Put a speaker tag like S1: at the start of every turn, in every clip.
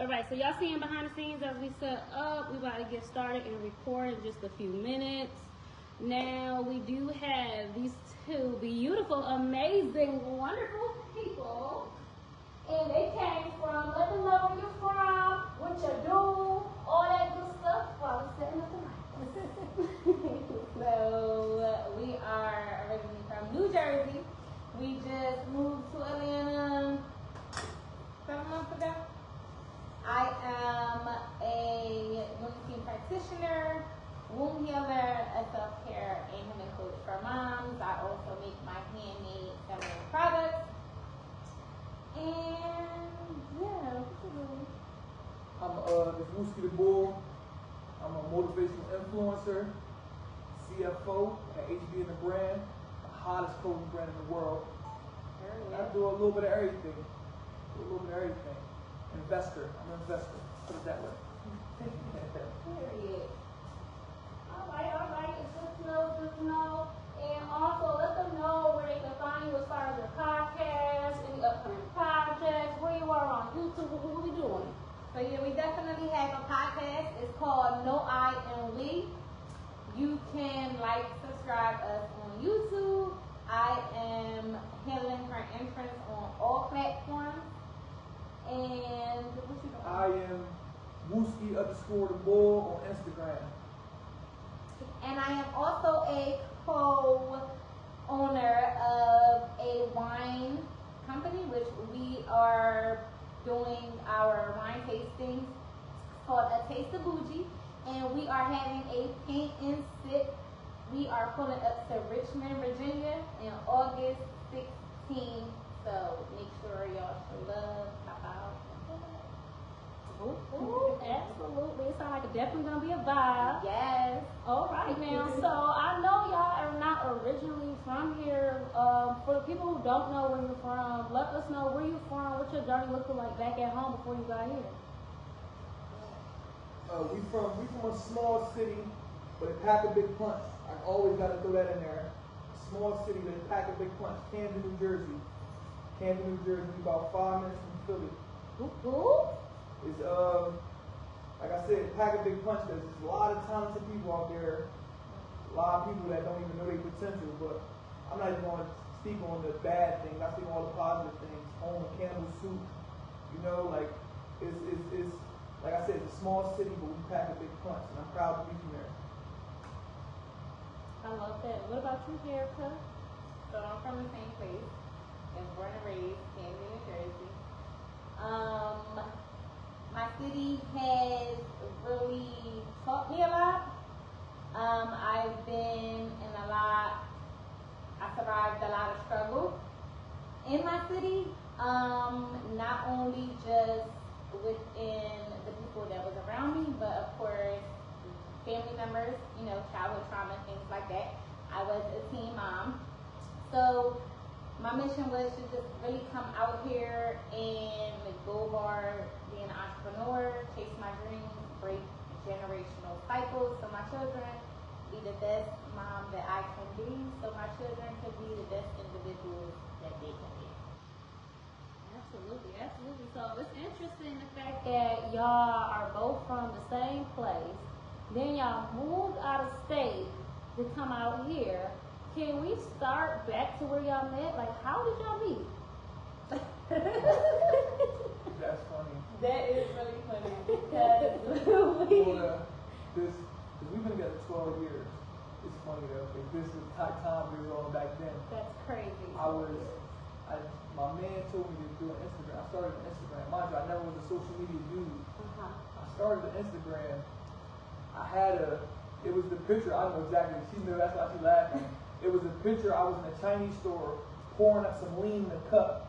S1: All right, so y'all seeing behind the scenes as we set up. We about to get started and record in just a few minutes. Now we do have these two beautiful, amazing, wonderful people, and they came from. Let them know where you're from, what you do, all that good stuff while we're setting up the mic. So we are originally from New Jersey. We just moved to Atlanta 7 months ago. I am a wound practitioner, womb healer, a self-care and healing coach for moms. I also make my handmade feminine products. And yeah,
S2: I'm this Wooski the Bull. I'm a motivational influencer, CFO at HB in the brand, the hottest clothing brand in the world. I do a little bit of everything. Investor. I'm an investor. Put it that way.
S1: period. All right. It's good to know. And also let them know where they can find you as far as your podcast, any upcoming projects, where you are on YouTube, what we doing.
S3: So yeah, we definitely have a podcast. It's called No I and We. You can subscribe us on YouTube. I am handling her entrance on all platforms. And what you doing?
S2: I am Wooski _ the Bull on Instagram.
S3: And I am also a co-owner of a wine company, which we are doing our wine tastings. It's called A Taste of Bougie. And we are having a paint and sip. We are pulling up to Richmond, Virginia in August 16th. So make sure y'all show love, pop out.
S1: Ooh, absolutely. It sounds like it's definitely gonna be a vibe.
S3: Yes.
S1: All right, now. So I know y'all are not originally from here. For the people who don't know where you're from, let us know where you're from, what your journey looked like back at home before you got here.
S2: We from a small city, but it pack a big punch. I always got to throw that in there. Small city, but it pack a big punch. Camden, New Jersey. About 5 minutes from Philly. It's like I said, pack a big punch. There's a lot of talented people out there. A lot of people that don't even know their potential. But I'm not even going to speak on the bad things. I speak on all the positive things. Home Campbell soup. It's like I said, it's a small city, but we pack a big punch, and I'm proud to be from there.
S1: I love that. What about you, Jerica?
S3: So I'm from the same place. And born and raised, Camden, New Jersey. My city has really taught me a lot. I've been in I survived a lot of struggle in my city. Not only just within the people that was around me, but of course, family members, childhood trauma, things like that. I was a teen mom. So my mission was to just really come out here and go hard, be an entrepreneur, chase my dreams, break generational cycles so my children be the best mom that I can be, so my children can be the best individuals that they can be.
S1: Absolutely. So it's interesting the fact that y'all are both from the same place. Then y'all moved out of state to come out here. Can we start back to where y'all met? How did y'all meet?
S2: That's funny.
S3: That is really funny because
S2: we've been together 12 years. It's funny though. If this was time we were on back then.
S1: That's crazy.
S2: My man told me to do an Instagram. I started an Instagram. Mind you, I never was a social media dude. I started an Instagram. It was the picture, I don't know exactly, she knew, that's why she laughing. It was a picture, I was in a Chinese store pouring up some lean in a cup.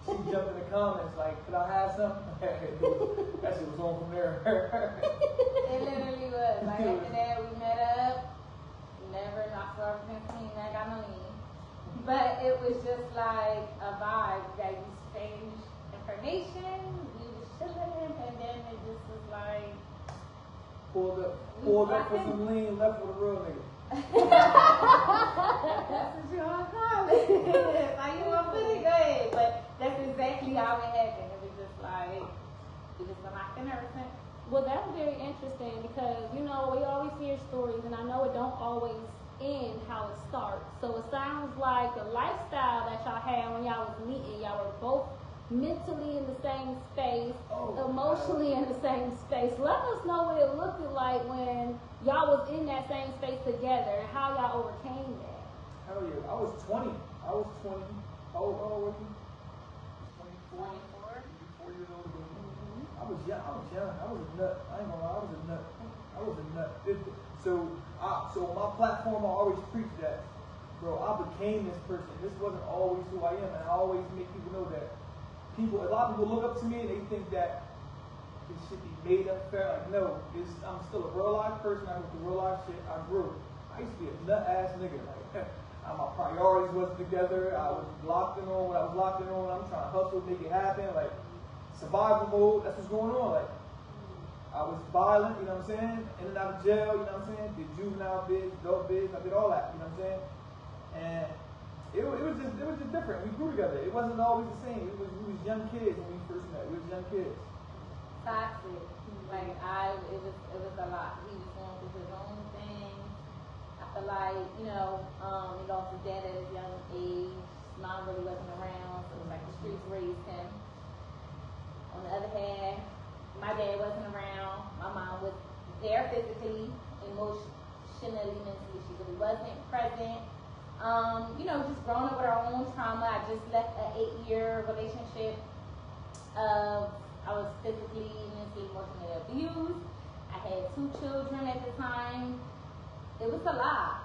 S2: She jumped in the comments could I have some? That shit was on from there.
S3: It literally was. After that, we met up. Never knocked off clean, I got no lean. But it was just a vibe that we exchanged information, we was chilling, and then it just was
S2: pulled up for some lean, left with a real nigga.
S3: That's what you want to call it. How you want to put it? Go ahead. But that's exactly how it happened. It was just we just been locked in ever since.
S1: Well, that's very interesting because, you know, we always hear stories, and I know it don't always end how it starts. So it sounds like the lifestyle that y'all had when y'all was meeting, y'all were both mentally in the same space, emotionally in the same space. Let us know what it looked like when y'all was in that same space together and how y'all overcame that.
S2: Hell yeah. I was 20. How old were you? 24? 24 years old. I was young. I was a nut. I ain't gonna lie. I was a nut. So my platform, I always preach that. Bro, I became this person. This wasn't always who I am. And I always make people know that. A lot of people look up to me and they think that it should be made up fair. Like, no, I'm still a real life person. I went through real life shit. I grew. I used to be a nut ass nigga. Like, my priorities wasn't together. I was locked in on what I was locked in on. I'm trying to hustle, make it happen. Like, survival mode. That's what's going on. Like, I was violent. You know what I'm saying? In and out of jail. You know what I'm saying? Did juvenile bids, adult bids. I did all that. You know what I'm saying? And it was just different. We grew together. It wasn't always the same. We was young kids when we first met. We was young kids.
S3: Toxic. Like it was a lot. He was going through his own thing. I feel like, you know, he lost his dad at his young age. His mom really wasn't around, so it was like the streets raised him. On the other hand, my dad wasn't around. My mom was there physically, emotionally, mentally. She really wasn't present. You know, just growing up with our own trauma. I just left an 8-year relationship. I was physically, mentally, emotionally abused. I had 2 children at the time. It was a lot.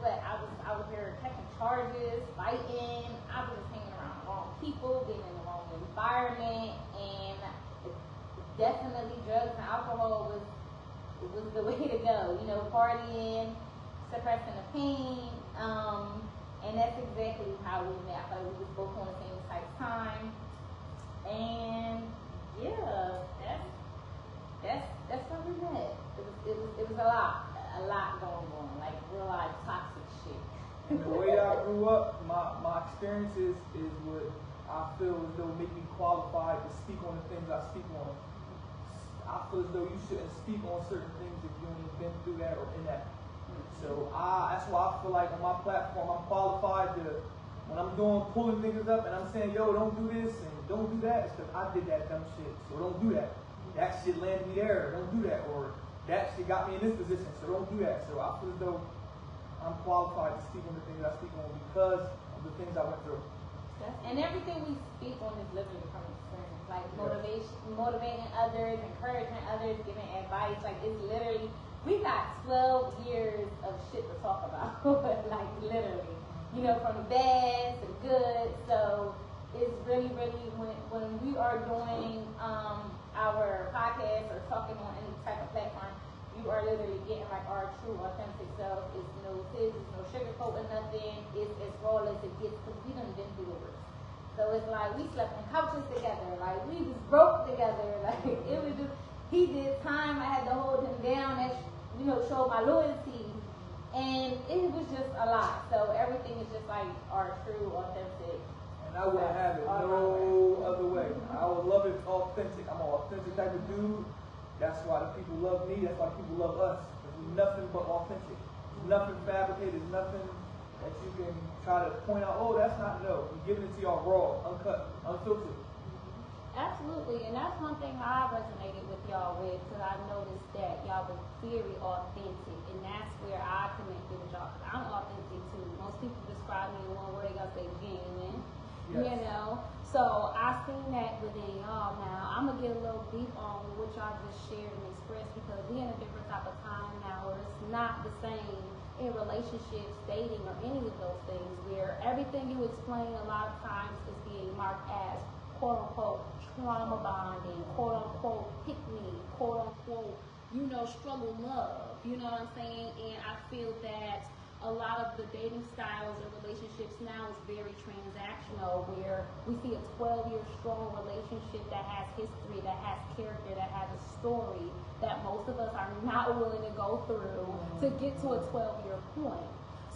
S3: But I was there catching charges, fighting. I was just hanging around the wrong people, being in the wrong environment, and definitely drugs and alcohol was the way to go. You know, partying, suppressing the pain, and that's exactly how we met. Like, we was both on the same type of time, and yeah, that's where we met. It was a lot going on, like real life toxic shit.
S2: And the way I grew up, my experiences is what I feel as though make me qualified to speak on the things I speak on. I feel as though you shouldn't speak on certain things if you ain't been through that or in that. So that's why I feel like on my platform I'm qualified to, when I'm pulling niggas up and I'm saying, yo, don't do this and don't do that, it's because I did that dumb shit, so don't do that. That shit landed me there, don't do that. Or that shit got me in this position, so don't do that. So I feel as though I'm qualified to speak on the things I speak on because of the things I went through.
S3: And everything we speak on is literally from experience, like motivating others, encouraging others, giving advice. Like, it's literally, we got 12 years of shit to talk about, like literally, you know, from the bad to the good. So it's really, really, when we are doing our podcast or talking on any type of platform, you are literally getting like our true, authentic self. It's no fizz, it's no sugarcoating nothing. It's as raw as it gets because we done been through the worst. So it's like we slept in couches together, like we was broke together. Like, it was just, he did time, I had to hold him down. That, you know, showed my loyalty, and it was just a lot. So everything is just like our true, authentic.
S2: And I wouldn't have it no other way. I would love it authentic. I'm an authentic type of dude. That's why the people love me. That's why people love us. Because we're nothing but authentic. There's nothing fabricated. There's nothing that you can try to point out, oh, that's not, no. We're giving it to y'all raw, uncut, unfiltered.
S1: Absolutely, and that's one thing I resonated with y'all with, because I noticed that y'all was very authentic, and that's where I connected with y'all, because I'm authentic too. Most people describe me in one word, they gotta say genuine, yes. You know? So I seen that within y'all. Now, I'm gonna get a little deep on what y'all just shared and expressed, because we're in a different type of time now where it's not the same in relationships, dating, or any of those things, where everything you explain a lot of times is being marked as quote-unquote trauma bonding, quote-unquote pick-me, quote-unquote, you know, struggle love, you know what I'm saying? And I feel that a lot of the dating styles and relationships now is very transactional, where we see a 12-year strong relationship that has history, that has character, that has a story that most of us are not willing to go through to get to a 12-year point.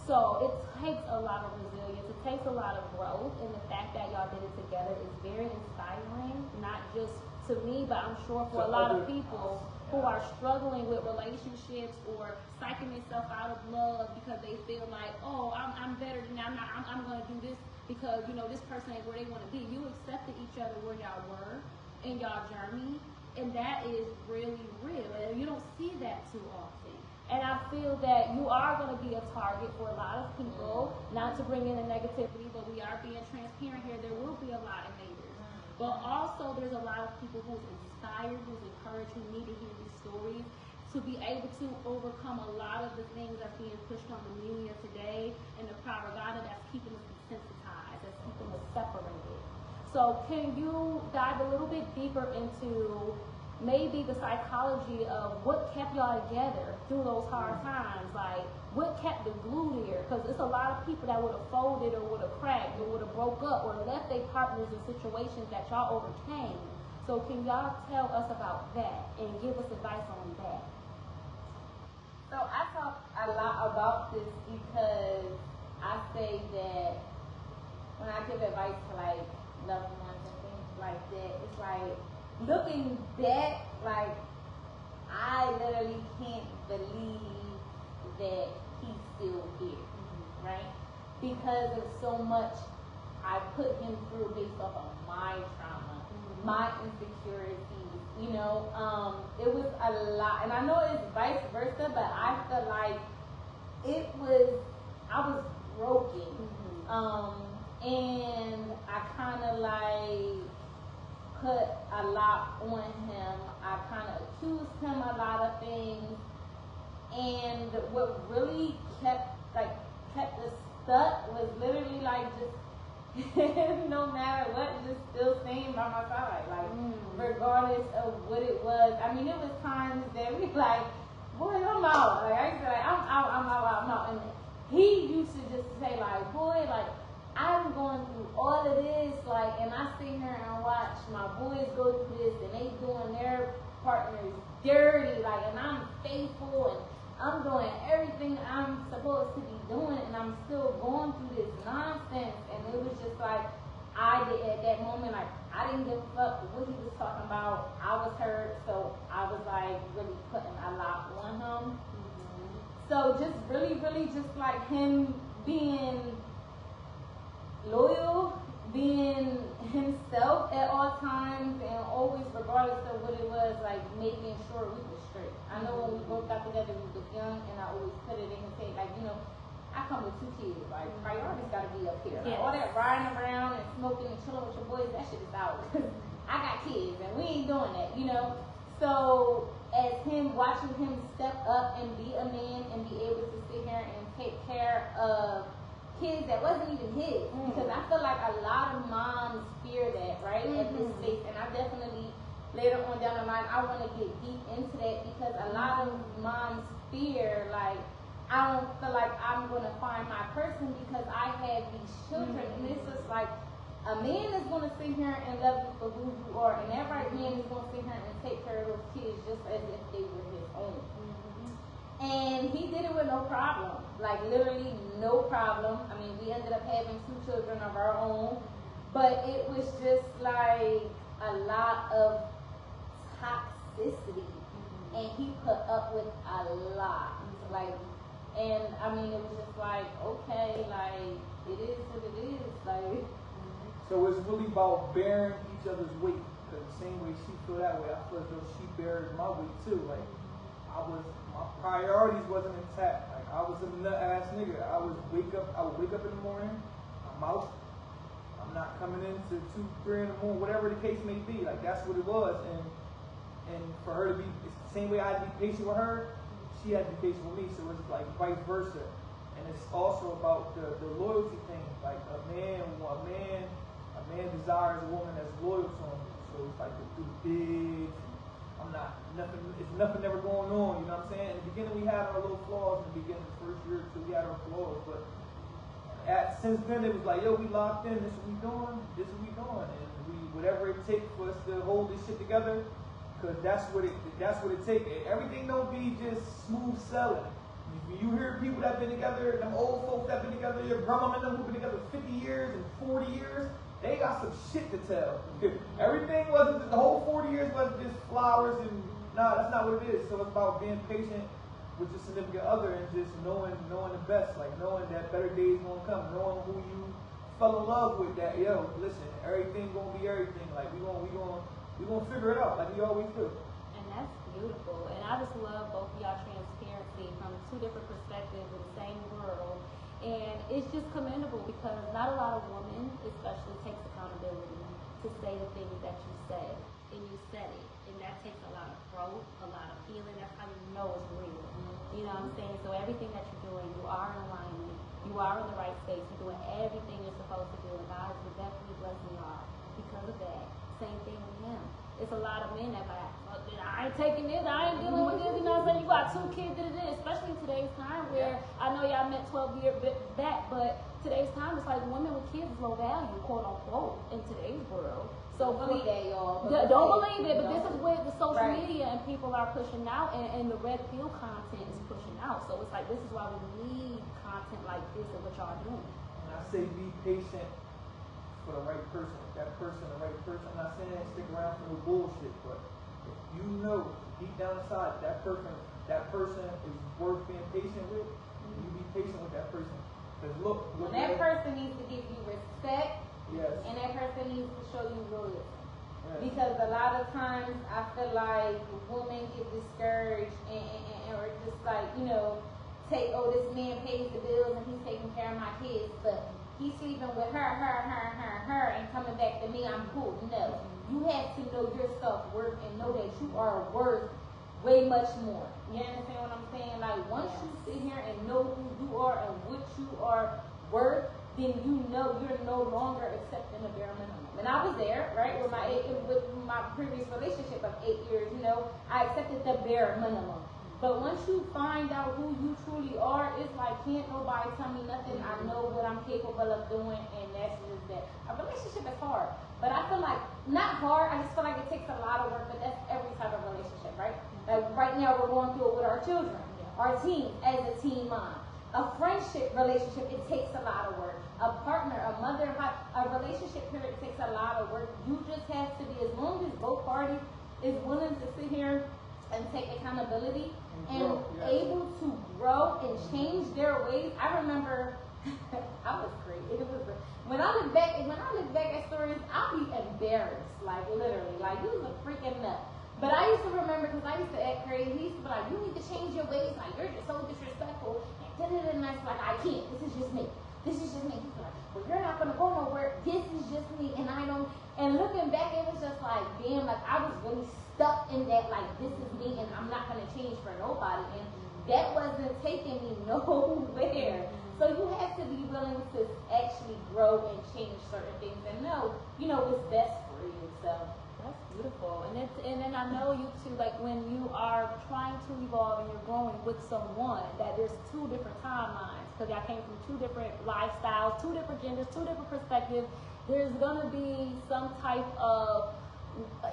S1: So it takes a lot of resilience. It takes a lot of growth, and the fact that y'all did it together is very inspiring. Not just to me, but I'm sure for a lot of people who are struggling with relationships or psyching themselves out of love because they feel like, oh, I'm better than that. I'm going to do this because this person ain't where they want to be. You accepted each other where y'all were in y'all journey, and that is really real. And you don't see that too often. And I feel that you are going to be a target for a lot of people, not to bring in the negativity, but we are being transparent here. There will be a lot of haters. But also there's a lot of people who's inspired, who's encouraged, who need to hear these stories to be able to overcome a lot of the things that's being pushed on the media today and the propaganda that's keeping us desensitized, that's keeping us separated. So can you dive a little bit deeper into maybe the psychology of what kept y'all together through those hard times? Like, what kept the glue there? Because it's a lot of people that would have folded or would have cracked or would have broke up or left their partners in situations that y'all overcame. So can y'all tell us about that and give us advice on that?
S3: So I talk a lot about this because I say that when I give advice to like loved ones and things like that, it's like, looking back, like, I literally can't believe that he's still here, right? Because of so much I put him through based off of my trauma, my insecurities, it was a lot. And I know it's vice versa, but I feel like I was broken. And I kind of like put a lot on him. I kind of accused him a lot of things, and what really kept us stuck was literally like just no matter what, just still staying by my side, like regardless of what it was. I mean, it was times that we like, boy, I'm out. Like I used to like, I'm out, and he used to just say like, boy, like, I'm going through all of this, like, and I sit here and watch my boys go through this, and they doing their partners dirty, like, and I'm faithful, and I'm doing everything I'm supposed to be doing, and I'm still going through this nonsense. And it was just like, at that moment, like, I didn't give a fuck what he was talking about. I was hurt, so I was like really putting a lot on him. So just really, really just like him being loyal, being himself at all times, and always, regardless of what it was, like making sure we were straight. I know when we both got together, we was young, and I always put it in his head, like, I come with 2 kids, like, priorities gotta be up here. Like, all that riding around and smoking and chilling with your boys, that shit is out. I got kids, and we ain't doing that, So, as him, watching him step up and be a man and be able to sit here and take care of kids that wasn't even his, because I feel like a lot of moms fear that, right, at this stage, and I definitely, later on down the line, I want to get deep into that, because a lot of moms fear, like, I don't feel like I'm going to find my person because I have these children, and it's just like, a man is going to sit here and love you for who you are, and that right man is going to sit here and take care of those kids just as if they were his own. And he did it with no problem, like literally no problem. I mean, we ended up having 2 children of our own, but it was just like a lot of toxicity, and he put up with a lot. Like, and I mean, it was just like, okay, like, it is what it is, like.
S2: So it's really about bearing each other's weight, because the same way she feel that way, I feel as though she bears my weight too. Like, my priorities wasn't intact. Like, I was a nut ass nigga. I would wake up in the morning, I'm out. I'm not coming in to 2, 3 in the morning, whatever the case may be. Like, that's what it was. And for her to be, it's the same way I had to be patient with her, she had to be patient with me. So it's like vice versa. And it's also about the loyalty thing. Like, a man desires a woman that's loyal to him. So it's like through the big, it's nothing ever going on, you know what I'm saying? In the beginning we had our little flaws, in the beginning, the first year or 2 we had our flaws, but since then it was like, yo, we locked in, this is what we doing, and whatever it takes for us to hold this shit together, because that's what it takes. Everything don't be just smooth selling. You hear people that been together, them old folks that been together, your grandma and them who been together 50 years and 40 years, they got some shit to tell. Everything wasn't, the whole 40 years wasn't just flowers and, nah, that's not what it is. So it's about being patient with your significant other and just knowing the best, like knowing that better days gonna come, knowing who you fell in love with, that, yo, listen, everything gonna be everything. Like, we gonna figure it out, like we always do.
S1: And that's beautiful. And I just love both of y'all transparency from two different perspectives in the same world. And it's just commendable because not a lot of women, especially, takes accountability to say the things that you say. And you said it. And that takes a lot of growth, a lot of healing. That's how you know it's real. You know what I'm saying? So everything that you're doing, you are in alignment. You are in the right space. You're doing everything you're supposed to do. And God is definitely blessing y'all because of that. Same thing with him. It's a lot of men that like, I ain't taking this, I ain't dealing with this, you know what I'm saying? You got 2 kids, especially in today's time where I know y'all met 12 years back, but today's time it's like women with kids is low value, quote unquote, in today's world. So
S3: don't believe that, y'all.
S1: Don't believe it, but this is what the social media and people are pushing out, and the red pill content is pushing out. So it's like, this is why we need content like this and what y'all doing.
S2: And I say be patient for the right person. That person, the right person. I'm not saying stick around for no bullshit, but if you know deep down inside that person is worth being patient with, you be patient with that person. Because look,
S3: and that person needs to give you respect.
S2: Yes.
S3: And that person needs to show you loyalty.
S2: Yes.
S3: Because a lot of times I feel like women get discouraged or just like, you know, this man pays the bills and he's taking care of my kids, but he's sleeping with her, and coming back to me, I'm cool. No. You have to know your self-worth and know that you are worth way much more. You understand what I'm saying? Like, once you sit here and know who you are and what you are worth, then you know you're no longer accepting the bare minimum. And I was there, right, with my previous relationship of 8 years, you know, I accepted the bare minimum. But once you find out who you truly are, it's like, can't nobody tell me nothing. I know what I'm capable of doing, and that's just that. A relationship is hard. But I feel like, not hard, I just feel like it takes a lot of work, but that's every type of relationship, right? Like right now we're going through it with our children, our team, as a teen mom. A friendship relationship, it takes a lot of work. A partner, a mother, a relationship period takes a lot of work. You just have to be, as long as both parties is willing to sit here and take accountability and able to grow and change their ways. I remember I was crazy. It was when I look back at stories, I'll be embarrassed, like literally, like you was a freaking nut. But I used to remember because I used to act crazy. He used to be like, you need to change your ways. Like you're just so disrespectful. And I was like, I can't. This is just me. This is just me. He's like, well, you're not gonna go nowhere. This is just me, and I don't. And looking back, it was just like, damn, like I was really stuck in that, like this is me, and I'm not gonna change for nobody. And that wasn't taking me nowhere. So you have to be willing to actually grow and change certain things, and know, you know, what's best for you. So.
S1: That's beautiful. And then I know you too, like when you are trying to evolve and you're growing with someone, that there's 2 different timelines because y'all came from 2 different lifestyles, 2 different genders, 2 different perspectives. There's gonna be some type of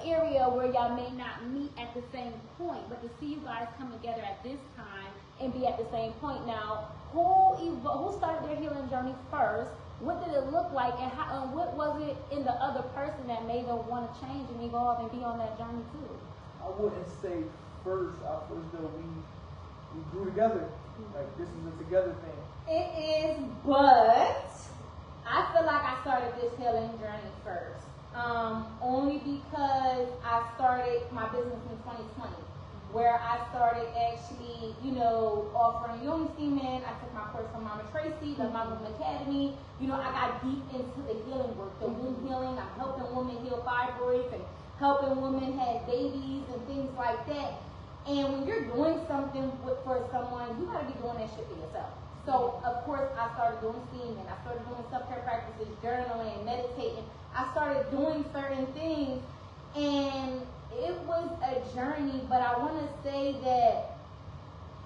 S1: area where y'all may not meet at the same point, but to see you guys come together at this time and be at the same point. Now, who started their healing journey first? What did it look like, and what was it in the other person that made them want to change and evolve and be on that journey too?
S2: I wouldn't say first. I first though we grew together. Like this is a together thing.
S3: It is, but I feel like I started this healing journey first. Only because I started my business in 2020. Where I started actually, you know, offering young women. I took my course from Mama Tracy, the Mama Academy. You know, I got deep into the healing work, the womb healing. I'm helping women heal fibroids and helping women have babies and things like that. And when you're doing something for someone, you gotta be doing that shit for yourself. So, of course, I started doing steaming. I started doing self-care practices, journaling, meditating. I started doing certain things, and it was a journey, but I want to say that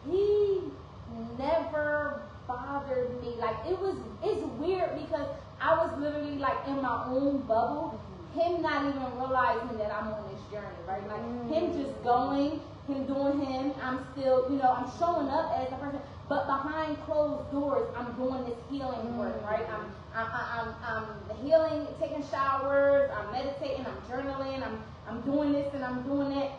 S3: he never bothered me. Like it's weird because I was literally like in my own bubble, him not even realizing that I'm on this journey, right? Like him just going him doing him. I'm still, you know, I'm showing up as a person, but behind closed doors, I'm doing this healing work, right? I'm healing, taking showers, I'm meditating, I'm journaling, I'm doing this and I'm doing that.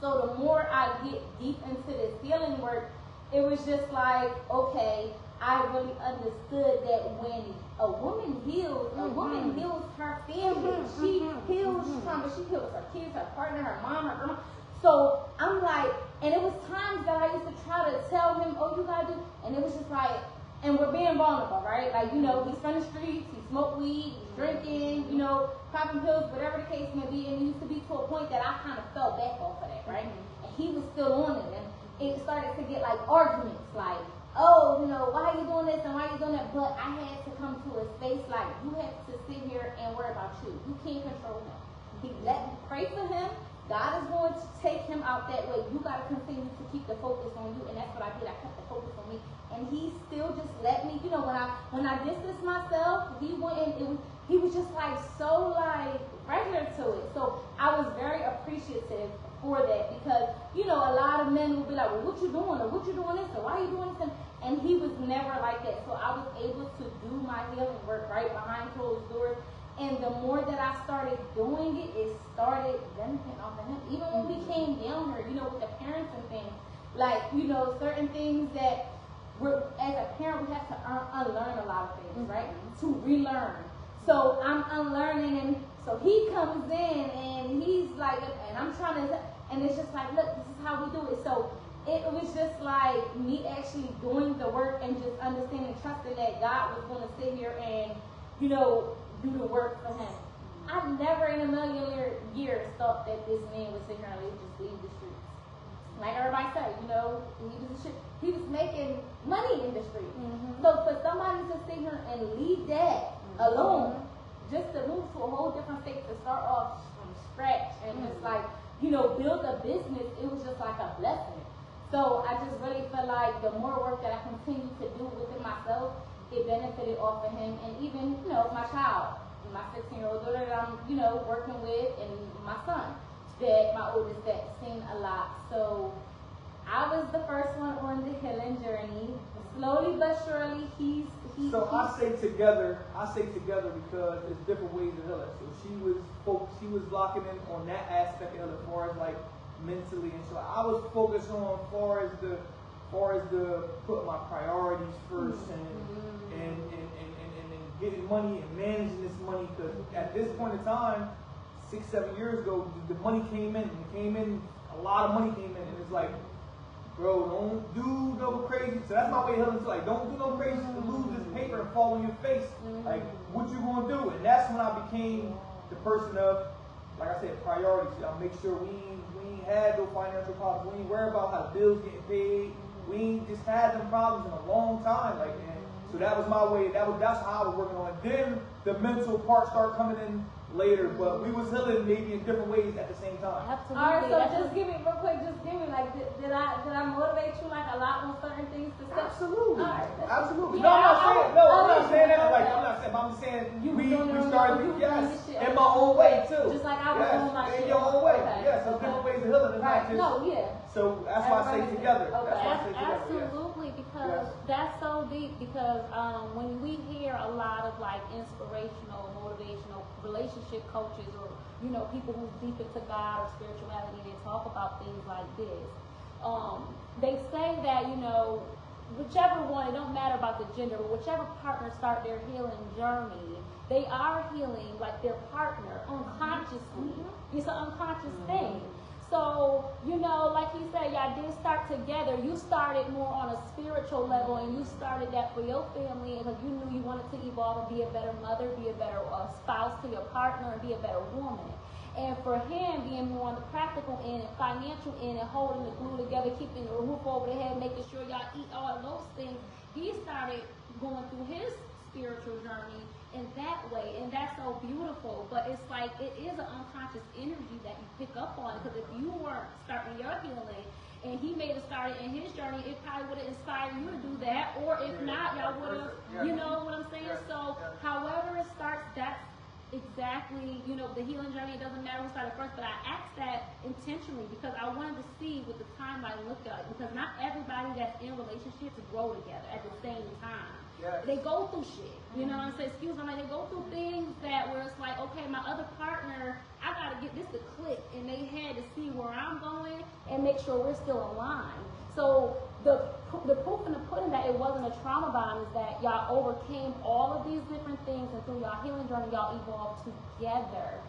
S3: So the more I get deep into this healing work, it was just like, okay, I really understood that when a woman heals, a woman heals her family. She heals trauma. She heals her kids, her partner, her mom, her grandma. So I'm like, and it was times that I used to try to tell him, oh, you gotta do, and it was just like, and we're being vulnerable, right? Like, you know, he's from the streets, he smoked weed, he's drinking, you know, popping pills, whatever the case may be, and it used to be to a point that I kind of fell back off of that, right? And he was still on it, and it started to get like arguments, like, oh, you know, why are you doing this and why are you doing that? But I had to come to a space like, you have to sit here and worry about you. You can't control him. He let me pray for him. God is going to take him out that way. You got to continue to keep the focus on you, and that's what I did. I kept the focus on me, and he still just let me. You know, when I distanced myself, he went and he was just like so like regular to it. So I was very appreciative for that, because you know a lot of men will be like, well, what you doing, or what you doing this, or why you doing this, and he was never like that. So I was able to do my healing work right behind closed doors. And the more that I started doing it, it started benefiting off of him. Even when we came down here, you know, with the parents and things, like, you know, certain things that as a parent, we have to unlearn a lot of things, right? To relearn. So I'm unlearning, and so he comes in, and he's like, and I'm trying to, and it's just like, look, this is how we do it. So it was just like me actually doing the work and just understanding, trusting that God was going to sit here and, you know, do the work for him. I never in a million years thought that this man would sit here and just leave the streets. Like everybody said, you know, he was making money in the streets. So for somebody to sit here and leave that alone, just to move to a whole different state, to start off from scratch and just like, you know, build a business, it was just like a blessing. So I just really feel like the more work that I continue to do within myself, it benefited off of him, and even, you know, my child, my 16-year-old daughter that I'm, you know, working with, and my son, that my oldest, that seen a lot. So I was the first one on the healing journey. Slowly but surely, he's
S2: So I say together because there's different ways to heal it. So she was locking in on that aspect of it as far as like mentally, and so I was focused on as far as the put my priorities first and getting money and managing this money, because at this point in time, 6-7 years ago, the money came in, a lot of money came in, and it's like, bro, don't do no crazy. So that's my way of healing. Like, don't do no crazy to lose this paper and fall on your face. Like, what you gonna do? And that's when I became the person of, like I said, priorities. I'll make sure we ain't had no financial problems. We ain't worried about how the bills getting paid. We ain't just had them problems in a long time. Like, and so that was my way. That's how I was working on it. Then the mental part started coming in later, but we was healing maybe in different ways at the same time.
S1: Absolutely.
S3: All right, so just give me real quick. Just give me like, did I motivate you like a lot on certain things to step?
S2: Absolutely, absolutely.
S3: Yeah,
S2: I'm not saying that. Like, I'm not saying, but I'm saying we started, yes, in my own way too.
S3: Just like I was doing my shit.
S2: In your own way,
S3: Okay.
S2: yes. So different ways of healing.
S3: Right. No, yeah.
S2: So that's why I say together.
S3: Okay.
S2: That's why I say together.
S1: Absolutely, because that's so deep. Because when we hear a lot of like inspirational, motivational relationship coaches, or you know people who's deep into God or spirituality, they talk about things like this. They say that, you know, whichever one, it don't matter about the gender, but whichever partner start their healing journey, they are healing like their partner unconsciously. It's an unconscious thing. So, you know, like he said, y'all did start together. You started more on a spiritual level, and you started that for your family because you knew you wanted to evolve and be a better mother, be a better spouse to your partner, and be a better woman. And for him, being more on the practical end and financial end and holding the glue together, keeping the roof over the head, making sure y'all eat all of those things, he started going through his spiritual journey in that way, and that's so beautiful. But it's like it is an unconscious energy that you pick up on, because if you weren't starting your healing and he made a start in his journey, it probably would have inspired you to do that, or if not, y'all would have, you know what I'm saying? So however it starts, that's exactly, the healing journey. It doesn't matter who started first, but I asked that intentionally because I wanted to see what the timeline looked like. Because not everybody that's in relationships grow together at the same time.
S2: Yes.
S1: They go through shit. You know what I'm saying? Excuse me, like they go through things where it's like, okay, my other partner, I gotta get this to click, and they had to see where I'm going and make sure we're still aligned. So the proof in the pudding that it wasn't a trauma bond is that y'all overcame all of these different things, and through y'all healing journey, y'all evolved together.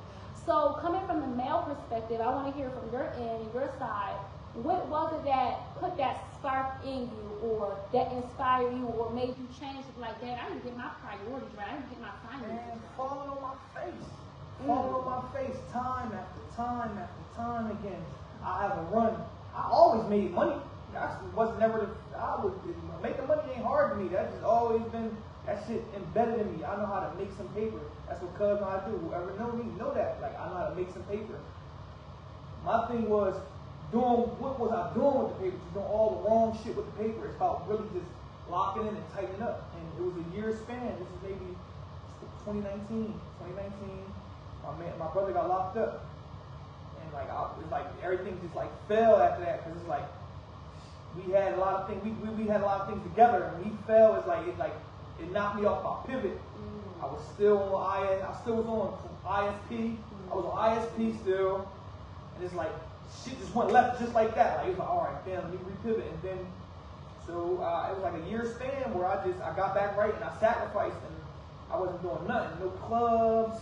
S1: So coming from the male perspective, I want to hear from your end and your side. What was it that put that spark in you, or that inspired you, or made you change it like that? I didn't get my priorities right. I didn't get my finances.
S2: And falling on my face. Falling on my face time after time after time again. I have a run. I always made money. That was never making money ain't hard to me. That's just always been, that shit embedded in me. I know how to make some paper. That's what cuz know how to do. Whoever know me know that. Like, I know how to make some paper. My thing was what was I doing with the paper? Just doing all the wrong shit with the paper. It's about really just locking in and tightening up. And it was a year span. This is maybe 2019. My brother got locked up. And it's like everything just like fell after that, because it's like we had a lot of things. We had a lot of things together, and we fell. It knocked me off my pivot. I was still on I still was on ISP. I was on ISP still, and it's like shit just went left just like that. Like, it was like, all right, damn, let me repivot. And then so it was like a year span where I got back right, and I sacrificed, and I wasn't doing nothing, no clubs.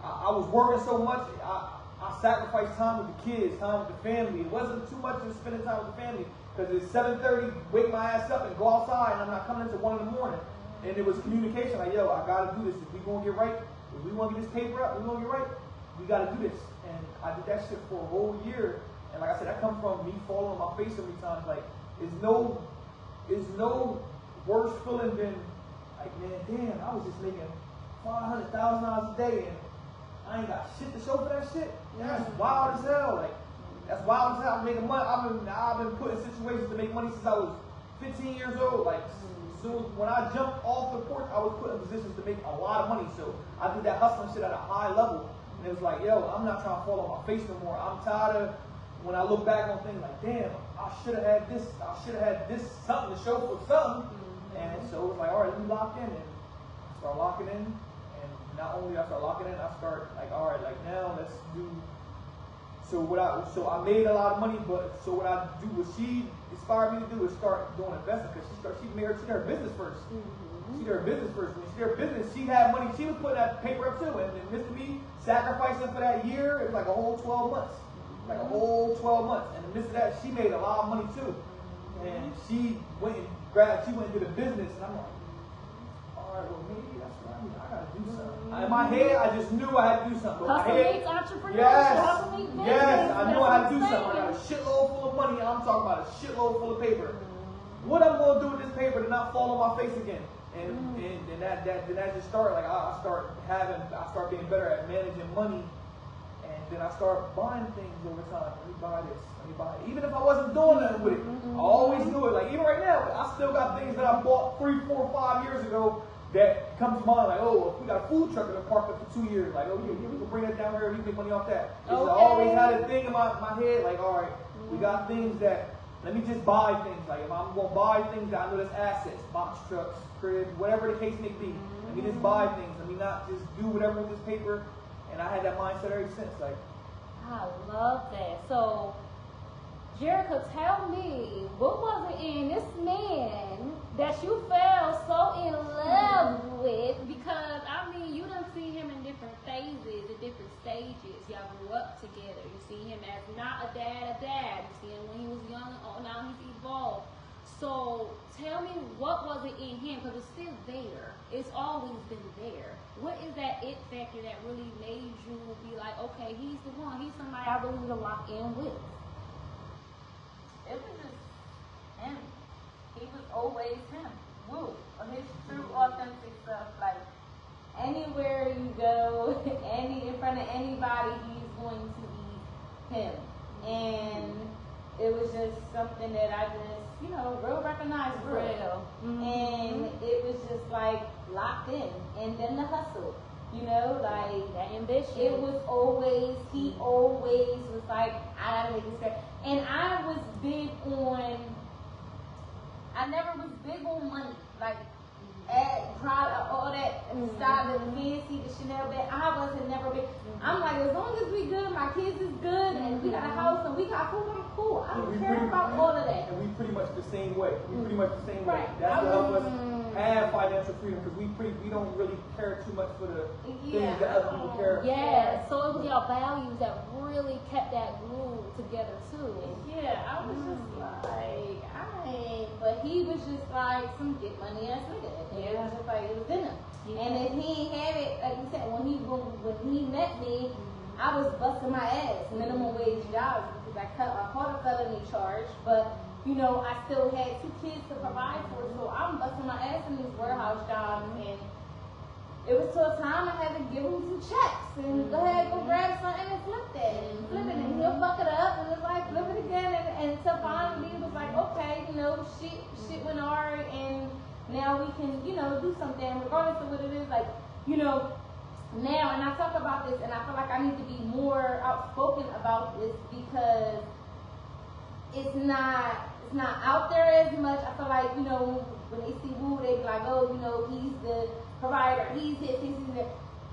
S2: I was working so much. I sacrificed time with the kids, time with the family. It wasn't too much of spending time with the family, because it's 7:30, wake my ass up and go outside, and I'm not coming until 1 in the morning. And it was communication, like, yo, I gotta do this. If we gonna get right, if we wanna get this paper up, we gonna get right, we gotta do this. And I did that shit for a whole year. And like I said, that comes from me falling on my face so many times. Like, it's no worse feeling than, like, man, damn, I was just making $500,000 a day, and I ain't got shit to show for that shit. That's wild as hell. Like, that's wild as hell. I'm making money. I've been put in situations to make money since I was 15 years old. Like, soon when I jumped off the porch, I was put in positions to make a lot of money. So I did that hustling shit at a high level. And it was like, yo, I'm not trying to fall on my face no more. I'm tired of, when I look back on things like, damn, I should have had this. I should have had this, something to show for something. And so it was like, all right, let me lock in. And I start locking in. And not only I start locking in, I start like, all right, like now let's do. So I made a lot of money, but so what I do, what she inspired me to do is start doing investing, because she did her business first. She did her business first. When she did her business, she had money. She was putting that paper up too, and Mr. Me sacrificing for that year, it was like a whole 12 months. Like a whole 12 months. And in the midst of that, she made a lot of money too. And she went and did a business, and I'm like, all right, well, maybe that's what I need. I gotta do something. In my head, I just knew I had to do something.
S1: Hustle meets entrepreneurship.
S2: Yes, I knew I had to do something. I got a shitload full of money, and I'm talking about a shitload full of paper. What I'm gonna do with this paper to not fall on my face again? And that just started. Like, I start being better at managing money, and then I start buying things over time. Let me buy this. Let me buy it. Even if I wasn't doing nothing with it, I always do it. Like, even right now, I still got things that I bought 3, 4, 5 years ago that come to mind. Like, oh, if we got a food truck in the park for 2 years, like, oh yeah, we can bring that down here. We can make money off that. I always had a thing in my head. Like, all right, we got things that. Let me just buy things. Like, if I'm going to buy things that I know that's assets, box trucks, cribs, whatever the case may be. Let me just buy things. Let me not just do whatever with this paper. And I had that mindset ever since. Like,
S1: I love that. So, Jerica, tell me, what was it in this man that you fell so in love with? Because, I mean, you done see him in different phases, in different stages. Y'all grew up together. You see him as not a dad. You see him when he was young. Oh, now he's evolved. So, tell me, what was it in him? Because it's still there. It's always been there. What is that it factor that really made you be like, okay, he's the one. He's somebody I really need to lock in with?
S3: It was just him. He was always him. Woo. His true, authentic stuff. Like, anywhere you go, in front of anybody, he's going to be him. And it was just something that I just, real recognizable.
S1: Real.
S3: And it was just like locked in. And then the hustle. You know, like
S1: that ambition.
S3: it was always, he always was like, I gotta make this fair. And I never was big on money. Like, product, all that style, the fancy, the Chanel bag. I wasn't never big. I'm like, as long as we good, my kids is good, and we got a house and we got food, I'm cool. I don't care about all of that.
S2: And we pretty much the same way. We pretty much the same way.
S3: Right.
S2: That's what helps us have financial freedom, because we don't really care too much for the things that other people care.
S1: Yeah. So it was your values that really kept that glue together too.
S3: Yeah, I was just like, but he was just like some get money ass nigga. And it was just like, it was in him. Yeah. And if he ain't have it, like you said, when he met me, I was busting my ass, minimum wage jobs, because I caught a felony charge, but you know, I still had 2 kids to provide for, so I'm busting my ass in these warehouse jobs, and it was to a time I had to give him some checks and go ahead, go grab something and flip that and flip it, and he'll fuck it up and it's like flip it again, and so finally it was like, okay, you know, shit went alright, and now we can, you know, do something regardless of what it is, like, you know, now, and I talk about this, and I feel like I need to be more outspoken about this, because it's not out there as much. I feel like, you know, when they see Woo, they be like, oh, you know, he's the provider, he's this, he's that.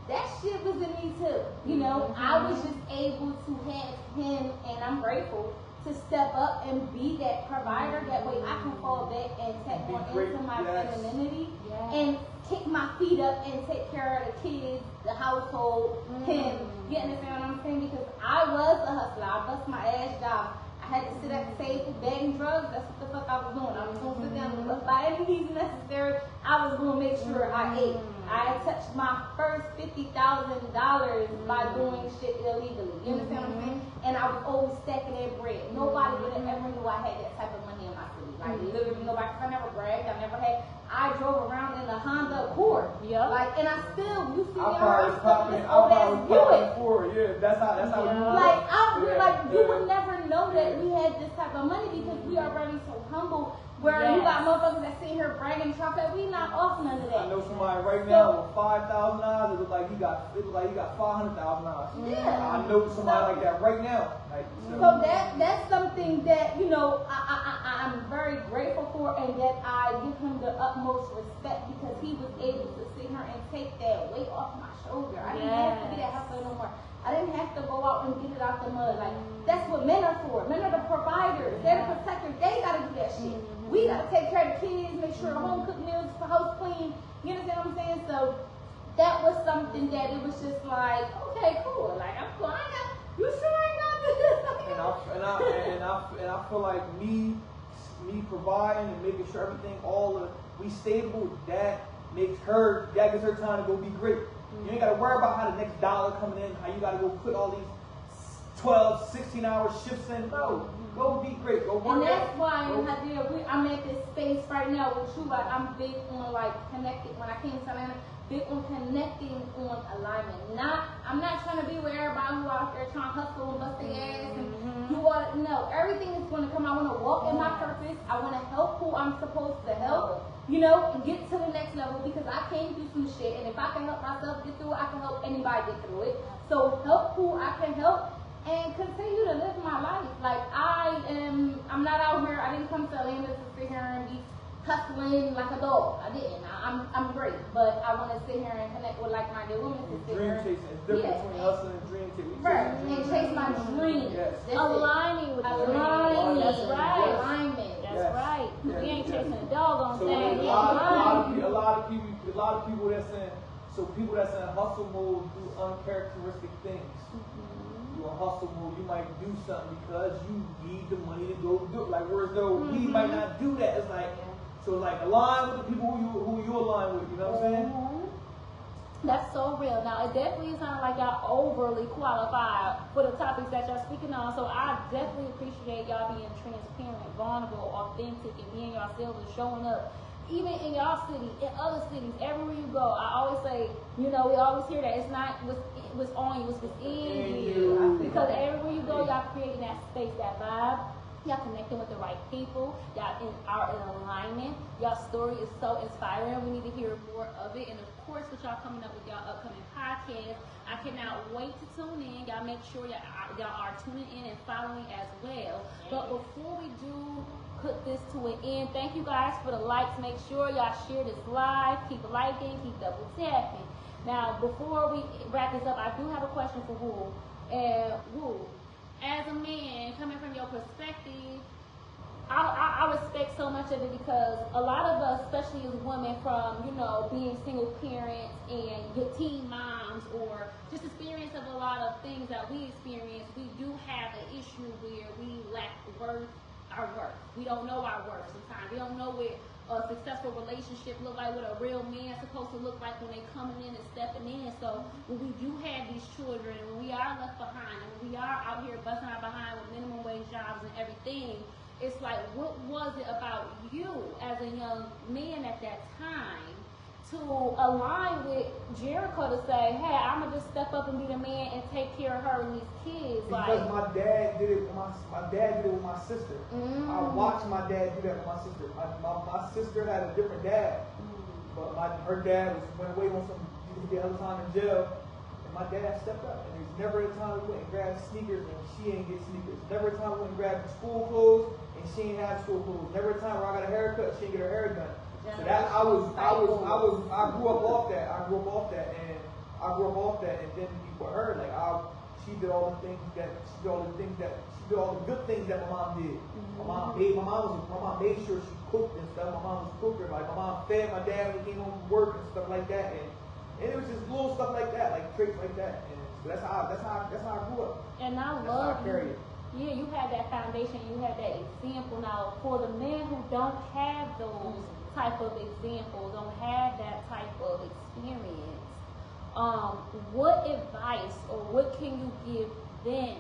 S3: That shit was in me too. You know, I was just able to have him, and I'm grateful to step up and be that provider. That way I can fall back and tap more into my femininity and kick my feet up and take care of the kids, the household, him. You understand what I'm saying? Because I was a hustler. I bust my ass job. I had to sit at the table bagging drugs. That's what the fuck I was doing. I was going to sit down, but by any means necessary, I was going to make sure I ate. I touched my first $50,000 by doing shit illegally. You understand what I'm saying? And I was always stacking that bread. Nobody would have ever knew I had that type of money in my city. Like literally nobody. Cause I never bragged. I drove around in a Honda Accord. Yeah. Like, and I still, you see me around this old ass Buick.
S2: Yeah, that's how you
S3: like, you would never know that we had this type of money, because we are already so humble. Where you got motherfuckers that sit here bragging, chocolate, we not off none of that.
S2: I know somebody right now with $5,000. It look like he got $500,000.
S3: Yeah.
S2: I know somebody like that right now. Like,
S3: so that's something that, you know, I'm very grateful for, and that I give him the utmost respect, because he was able to sit here and take that weight off my shoulder. I didn't have to be that hustler no more. I didn't have to go out and get it out the mud. Like, that's what men are for. Men are the providers. They're the protectors. They gotta do that shit. We gotta take care of the kids, make sure the home cooked meals, the house clean. You understand what I'm saying? So that was something that it was just like, okay, cool. Like, I'm cool. You sure ain't got this?
S2: And I feel like me providing and making sure everything, we stable, that gives her time to go be great. You ain't got to worry about how the next dollar coming in, how you got to go put all these 12, 16-hour shifts in. No, go be great. Go work.
S3: And that's why I'm at this space right now with you. Like, I'm big on like connecting. When I came to Atlanta, big on connecting on alignment. I'm not trying to be with everybody who out there trying to hustle and bust their ass and do all. No, everything is going to come. I want to walk in my purpose. I want to help who I'm supposed to help. You know, and get to the next level, because I came through some shit, and if I can help myself get through it, I can help anybody get through it. So help who I can help, and continue to live my life. Like, I'm not out here. I didn't come to Atlanta to sit here and be hustling like a dog. I didn't. I'm great, but I want to sit here and connect with like-minded women.
S2: Dream chasing. It's different between hustling and dream chasing.
S3: Right, and chase my dreams.
S2: Yes.
S1: Aligning with
S3: alignment.
S1: That's right.
S3: Alignment.
S1: That's right. We ain't chasing a dog on
S2: so
S1: thing.
S2: a lot of people that's in hustle mode do uncharacteristic things. You in hustle mode, you might do something because you need the money to go do it. Like, whereas though we might not do that. It's like, so like align with the people who you align with. You know what I'm saying?
S1: That's so real. Now, it definitely sounds like y'all overly qualified for the topics that y'all speaking on. So I definitely appreciate y'all being transparent, vulnerable, authentic, and being yourselves and showing up. Even in y'all city, in other cities, everywhere you go, I always say, you know, we always hear that it's not what's on you, it's what's in you. Because everywhere you go, y'all creating that space, that vibe. Y'all connecting with the right people. Y'all are in alignment. Y'all story is so inspiring. We need to hear more of it. And of course, with y'all coming up with y'all upcoming podcast, I cannot wait to tune in. Y'all make sure y'all are tuning in and following as well. But before we do put this to an end, thank you guys for the likes. Make sure y'all share this live. Keep liking. Keep double tapping. Now, before we wrap this up, I do have a question for Wu. And Wu, as a man, coming from your perspective, I respect so much of it because a lot of us, especially as women, from being single parents and your teen moms, or just experience of a lot of things that we experience, we do have an issue where we lack our worth. We don't know our worth sometimes. We don't know what a successful relationship look like, what a real man supposed to look like when they coming in and stepping in. So when we do have these children, when we are left behind, and when we are out here busting our behind with minimum wage jobs and everything, it's like, what was it about you as a young man at that time to align with Jerica to say, hey, I'm gonna just step up and be the man and take care of her and these kids?
S2: Because my dad did it. My dad did it with my sister. I watched my dad do that with my sister. My sister had a different dad, but her dad went away on some. He did a time in jail, and my dad stepped up. And there's never a time we went and grabbed sneakers and she ain't get sneakers. Never a time we went and grabbed school clothes and she ain't have school clothes. Never a time where I got a haircut, she ain't get her hair done. So that I grew up off that. I grew up off that, and then for her, like she did all the good things that my mom did. My mom made sure she cooked and stuff. My mom was a cooker. Like my mom fed my dad when he came home from work and stuff like that. And it was just little stuff like that, like traits like that. And so that's how I grew up.
S1: And I love you. Yeah, you had that foundation. You had that example. Now, for the men who don't have those type of examples, don't have that type of experience, what advice or what can you give them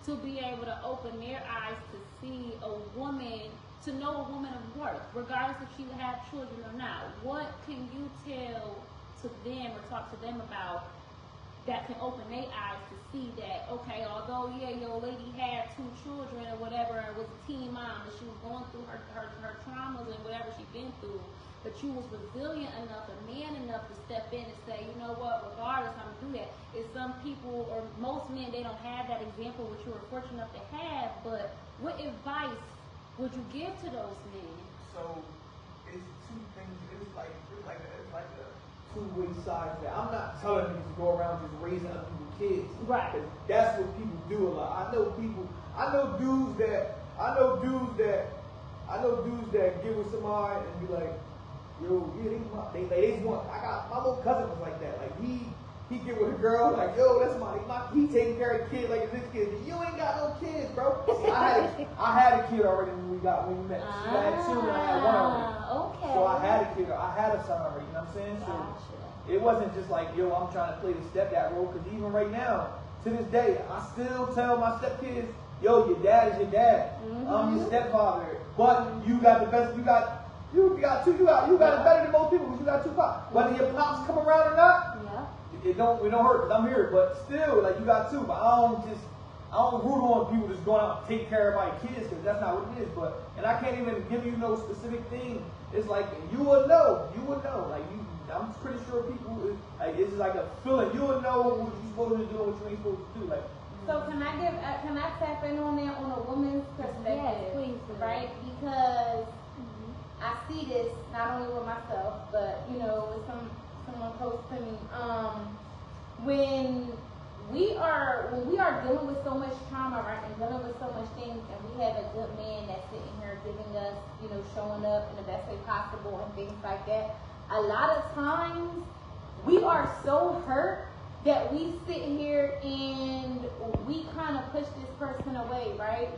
S1: to be able to open their eyes to see a woman, to know a woman of worth, regardless if she have children or not? What can you tell to them or talk to them about that can open their eyes to see that, okay, although, your lady had 2 children or whatever, and was a teen mom, and she was going through her traumas and whatever she'd been through, but you was resilient enough and man enough to step in and say, you know what, regardless, I'm going to do that. It's some people, or most men, they don't have that example, which you were fortunate enough to have, but what advice would you give to those men?
S2: So, it's 2 things, it's like a two-way side to that. I'm not telling niggas to go around just raising other people's kids.
S1: Right.
S2: That's what people do a lot. I know dudes that get with somebody and be like, yo, yeah, they just want. My little cousin was like that. Like he get with a girl like, yo, that's he taking care of the kid like it's his kid. You ain't got no kids, bro. See, I had a kid already when we met. She had 2 and I had 1 already.
S1: Okay.
S2: So I had a kid. I had a son already. You know what I'm saying? So it wasn't just like, yo, I'm trying to play the stepdad role. Because even right now, to this day, I still tell my stepkids, yo, your dad is your dad. I'm your stepfather. But you got the best. You got it better than most people because you got 2 pops. Whether your pops come around or not, it don't hurt because I'm here. But still, like you got 2. But I don't root on people just going out and taking care of my kids because that's not what it is. And I can't even give you no specific thing. It's like you would know. Like I'm pretty sure people. Like it's just like a feeling. You would know what you're supposed to do and what you ain't supposed to do. Like.
S3: So can I tap in on that on a woman's perspective?
S1: Yes, please.
S3: Right? Because I see this not only with myself, but with someone close to me. When we are dealing with so much trauma, right, and dealing with so much things, and we have a good man that's sitting here giving us, showing up in the best way possible and things like that. A lot of times we are so hurt that we sit here and we kind of push this person away, right?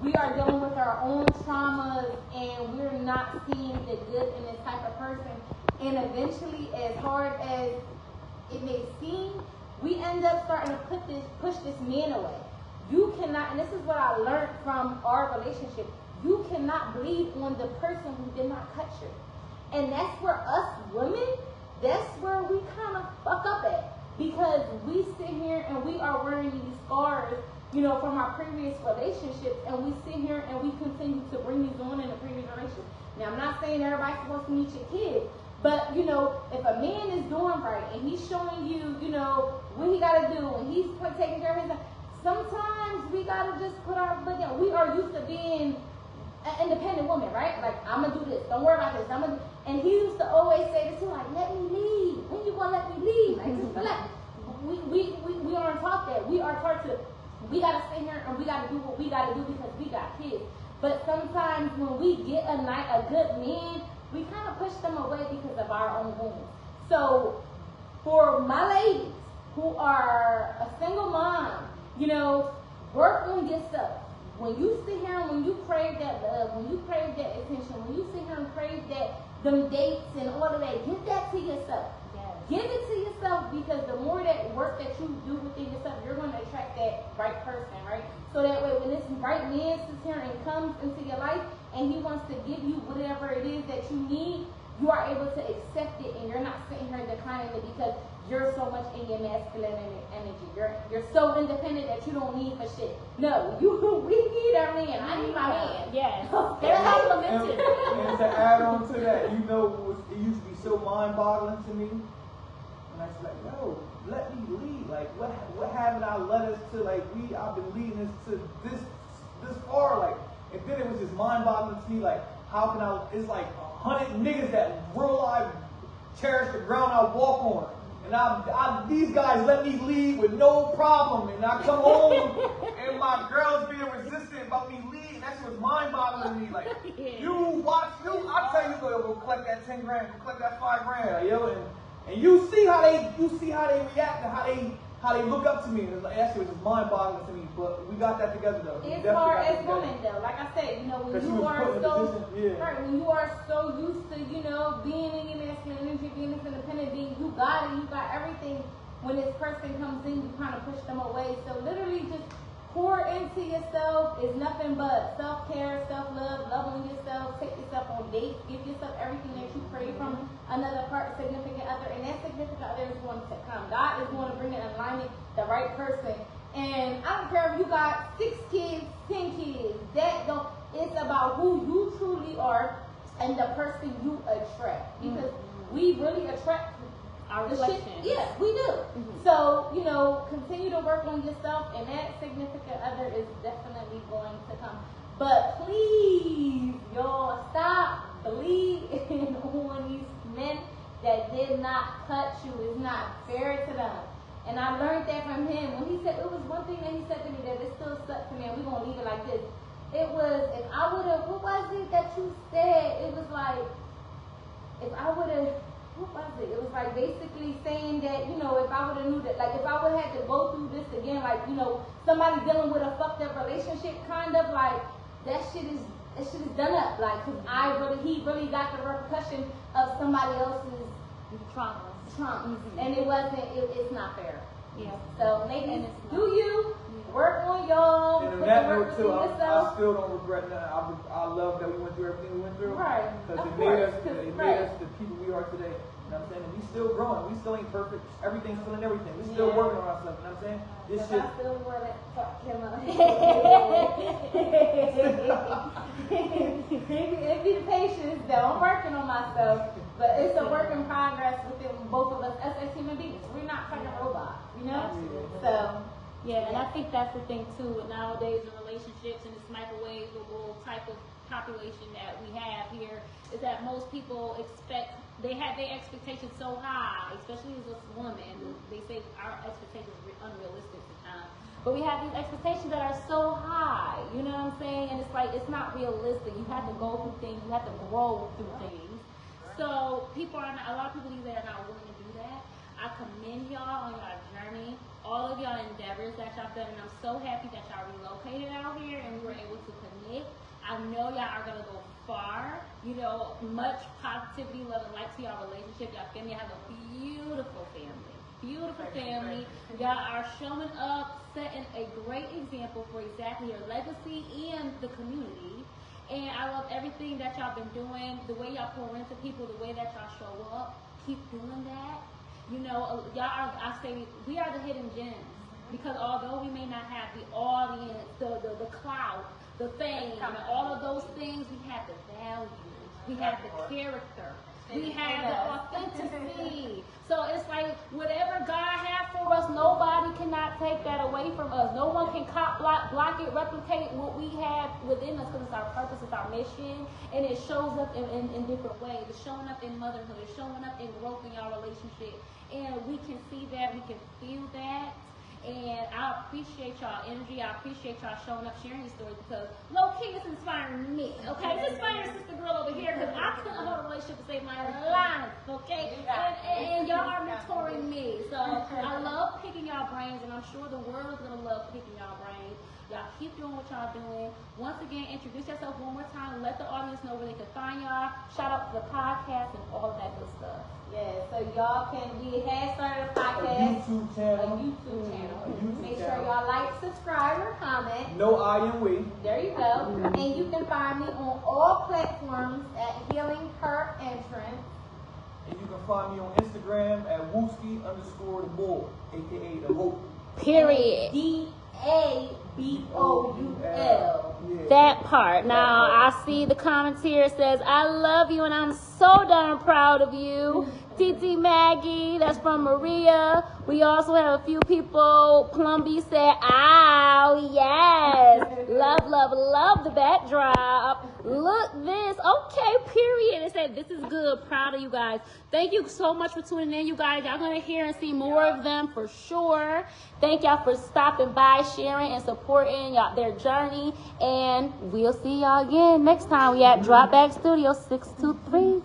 S3: We are dealing with our own traumas and we're not seeing the good in this type of person. And eventually, as hard as it may seem, we end up starting to push this man away. You cannot, and this is what I learned from our relationship, you cannot bleed on the person who did not cut you. And that's where us women, that's where we kind of fuck up at. Because we sit here and we are wearing these scars from our previous relationships, and we sit here and we continue to bring these on in a previous relationship. Now, I'm not saying everybody's supposed to meet your kid, but, if a man is doing right and he's showing you, what he got to do, and he's taking care of his, sometimes we got to just put our foot down. We are used to being an independent woman, right? Like, I'm going to do this. Don't worry about this. And he used to always say this too, like, let me lead. When you going to let me lead? Like, just relax. We aren't taught that. We are taught to, we got to sit here and we got to do what we got to do because we got kids. But sometimes when we get a good man, we kind of push them away because of our own wounds. So for my ladies who are a single mom, work on yourself. When you sit here and when you crave that love, when you crave that attention, when you sit here and crave them dates and all of that, give that to yourself. Give it to yourself, because the more that work that you do within yourself, you're going to attract that right person, right? So that way, when this right man sits here and comes into your life and he wants to give you whatever it is that you need, you are able to accept it, and you're not sitting here declining it because you're so much in your masculine energy. You're so independent that you don't need for shit. No, we need our man. I need my man.
S1: Yes. They're complimented.
S2: And to add on to that, it used to be so mind-boggling to me. And I was like, yo, let me lead. Like, what haven't I led us to? Like, I've been leading us to this far. Like, and then it was just mind-boggling to me. Like, how can I? It's like 100 niggas that real life cherish the ground I walk on. And these guys let me lead with no problem. And I come home and my girl's being resistant about me leading. That's what's mind-boggling to me. Like, I tell you, go collect that 10 grand, go collect that 5 grand. Like, yo, and you see how they react and how they look up to me. And it's like, that shit was just mind-boggling to me. But we got that together though.
S3: As far as women though, like I said, when you are so used to, being in your masculine energy, being this independent, you got it, you got everything. When this person comes in, you kind of push them away. So literally just pour into yourself is nothing but self-care, self-love, love on yourself, take yourself on dates, give yourself everything that you crave from another significant other, and that significant other is going to come. God is going to bring in alignment, the right person. And I don't care if you got 6 kids, 10 kids, it's about who you truly are and the person you attract. Because we really attract
S1: our
S3: the
S1: shit.
S3: Yeah, we do. So, continue to work on yourself, and that significant other is definitely going to come. But please, y'all, stop believing on these men that did not cut you. It's not fair to them. And I learned that from him. When he said, it was one thing that he said to me that it still stuck to me, and we're going to leave it like this. It was, if I would have, what was it that you said? It was like, if I would have, what was it? It was like basically saying that, if I would have knew that, like if I would have had to go through this again, like, somebody dealing with a fucked up relationship, kind of like, that shit is done up. Like, cause he really got the repercussion of somebody else's trauma. And it's not fair.
S1: Yeah.
S3: So ladies, do you work on y'all?
S2: And on that note too, I still don't regret nothing. I love that we went through everything we went through.
S3: Right.
S2: Because it made us the people we are today. You know what I'm saying? And we still growing. We still ain't perfect. Everything's still in everything. We still working on ourselves. You know what I'm saying? This shit.
S3: I still want to fuck him up. It be the patience though. I'm working on myself. But it's a work in progress within both of us as human beings. We're not fucking robots, So
S1: yeah, and I think that's the thing too. Nowadays in relationships and this microwavable type of population that we have here is that most people they have their expectations so high, especially as a woman. They say our expectations are unrealistic sometimes. But we have these expectations that are so high, you know what I'm saying? And it's like, it's not realistic. You have to go through things, you have to grow through things. So a lot of people these days are not willing to do that. I commend y'all on your journey, all of y'all endeavors that y'all done, and I'm so happy that y'all relocated out here and we were able to connect. I know y'all are gonna go far. Much positivity, love, and light to y'all relationship. Y'all family have a beautiful family. Beautiful family. Y'all are showing up, setting a great example for exactly your legacy and the community. And I love everything that y'all been doing, the way y'all pour into people, the way that y'all show up. Keep doing that. Y'all are, we are the hidden gems. Because although we may not have the audience, the clout, the fame, and all of those things, we have the values, we have the character, we have the authenticity. So it's like whatever God has for us, nobody cannot take that away from us. No one can block it, replicate what we have within us, because it's our purpose, it's our mission, and it shows up in different ways. It's showing up in motherhood, it's showing up in growth in our relationship. And we can see that, we can feel that. And I appreciate y'all energy. I appreciate y'all showing up, sharing your stories, because low key it's inspiring me. Okay, it's inspiring sister girl over here, because I couldn't hold a relationship to save my life. Okay, and y'all are mentoring me. So I love picking y'all brains, and I'm sure the world is gonna love picking y'all brains. Y'all keep doing what y'all doing. Once again, introduce yourself one more time. Let the audience know where they can find y'all. Shout out to the podcast and all of that good stuff.
S3: Yeah, so y'all we had started a podcast.
S2: YouTube channel.
S3: Make sure y'all like, subscribe, or comment.
S2: No I and we.
S3: There you go. And you can find me on all platforms at Healing Her Entrance.
S2: And you can find me on Instagram at Wooski_the-boy, aka the Hope.
S1: Period.
S3: DABOUL.
S1: That part. Now, I see the comments here. It says, I love you and I'm so darn proud of you. TT Maggie, that's from Maria. We also have a few people. Plumby said, ow, yes. Love the backdrop. Look this. Okay, period. It said, this is good. Proud of you guys. Thank you so much for tuning in, you guys. Y'all going to hear and see more of them for sure. Thank y'all for stopping by, sharing, and supporting their journey. And we'll see y'all again next time. We at Dropback Studio 623.